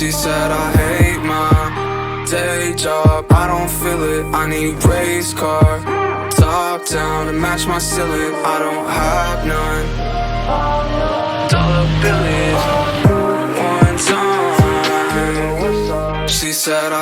She said I hate my day job, I don't feel it, I need race car. Top down to match my ceiling, I don't have none. Dollar billies, one time. She said